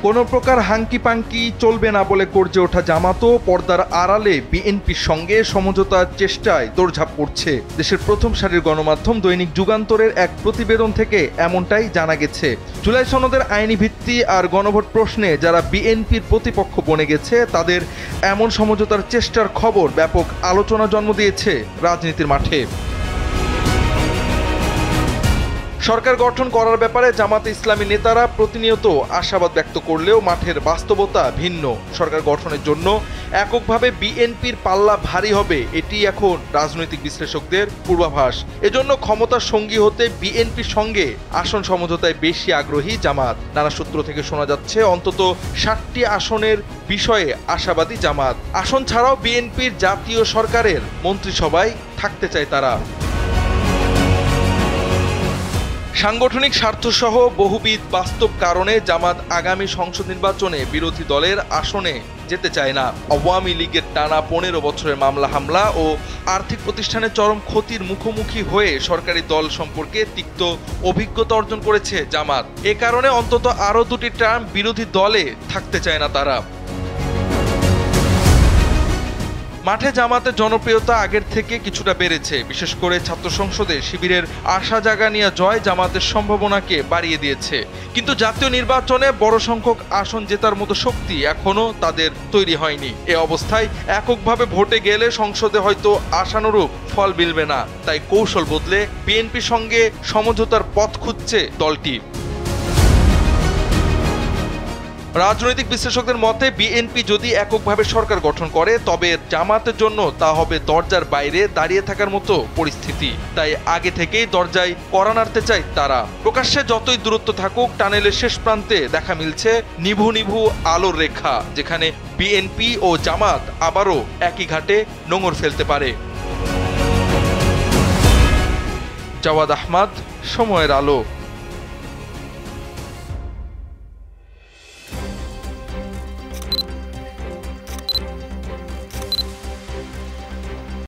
কোনো প্রকার হাঙ্কি পাঙ্কি চলবে না বলে গর্জে ওঠা জামাতও পর্দার আড়ালে বিএনপির সঙ্গে সমঝোতার চেষ্টায় দৌড়ঝাঁপ করছে। দেশের প্রথম সারির গণমাধ্যম দৈনিক যুগান্তরের এক প্রতিবেদন থেকে এমনটাই জানা গেছে। জুলাই সনদের আইনি ভিত্তি আর গণভোট প্রশ্নে যারা বিএনপির প্রতিপক্ষ বনে গেছে তাদের এমন সমঝোতার চেষ্টার খবর ব্যাপক আলোচনা জন্ম দিয়েছে রাজনীতির মাঠে। সরকার গঠন করার ব্যাপারে জামাতে ইসলামী নেতারা প্রতিনিয়ত আশাবাদ ব্যক্ত করলেও মাঠের বাস্তবতা ভিন্ন। সরকার গঠনের জন্য এককভাবে বিএনপির পাল্লা ভারী হবে, এটি এখন রাজনৈতিক বিশ্লেষকদের পূর্বাভাস। এজন্য ক্ষমতার সঙ্গী হতে বিএনপির সঙ্গে আসন সমঝোতায় বেশি আগ্রহী জামাত। নানা সূত্র থেকে শোনা যাচ্ছে অন্তত 60টি আসনের বিষয়ে আশাবাদী জামাত। আসন ছাড়াও বিএনপির জাতীয় সরকারের মন্ত্রিসভায় থাকতে চায় তারা। সাংগঠনিক স্বার্থসহ বহুবিধ বাস্তব কারণে জামাত আগামী সংসদ নির্বাচনে বিরোধী দলের আসনে যেতে চায় না। আওয়ামী লীগের টানা 15 বছরের মামলা হামলা ও আর্থিক প্রতিষ্ঠানের চরম ক্ষতির মুখোমুখি হয়ে সরকারি দল সম্পর্কে তিক্ত অভিজ্ঞতা অর্জন করেছে জামাত। এ কারণে অন্তত আরও 2টি টার্ম বিরোধী দলে থাকতে চায় না তারা। মাঠে জামাতের জনপ্রিয়তা আগের থেকে কিছুটা বেড়েছে। বিশেষ করে ছাত্র সংসদে শিবিরের আশা জাগানিয়া জয় জামাতের সম্ভাবনাকে বাড়িয়ে দিয়েছে। কিন্তু জাতীয় নির্বাচনে বড় সংখ্যক আসন জেতার মতো শক্তি এখনও তাদের তৈরি হয়নি। এ অবস্থায় এককভাবে ভোটে গেলে সংসদে হয়তো আশানুরূপ ফল মিলবে না। তাই কৌশল বদলে বিএনপির সঙ্গে সমঝোতার পথ খুঁজছে দলটি। রাজনৈতিক বিশ্লেষকদের মতে বিএনপি যদি এককভাবে সরকার গঠন করে তবে জামাতের জন্য তা হবে দরজার বাইরে দাঁড়িয়ে থাকার মতো পরিস্থিতি। তাই আগে থেকেই দরজায় কড়া নাড়তে চায় তারা। প্রকাশ্যে যতই দূরত্ব থাকুক, টানেলের শেষ প্রান্তে দেখা মিলছে নিভু নিভু আলোর রেখা, যেখানে বিএনপি ও জামাত আবারও একই ঘাটে নোঙর ফেলতে পারে। জাওয়াদ আহমদ, সময়ের আলো।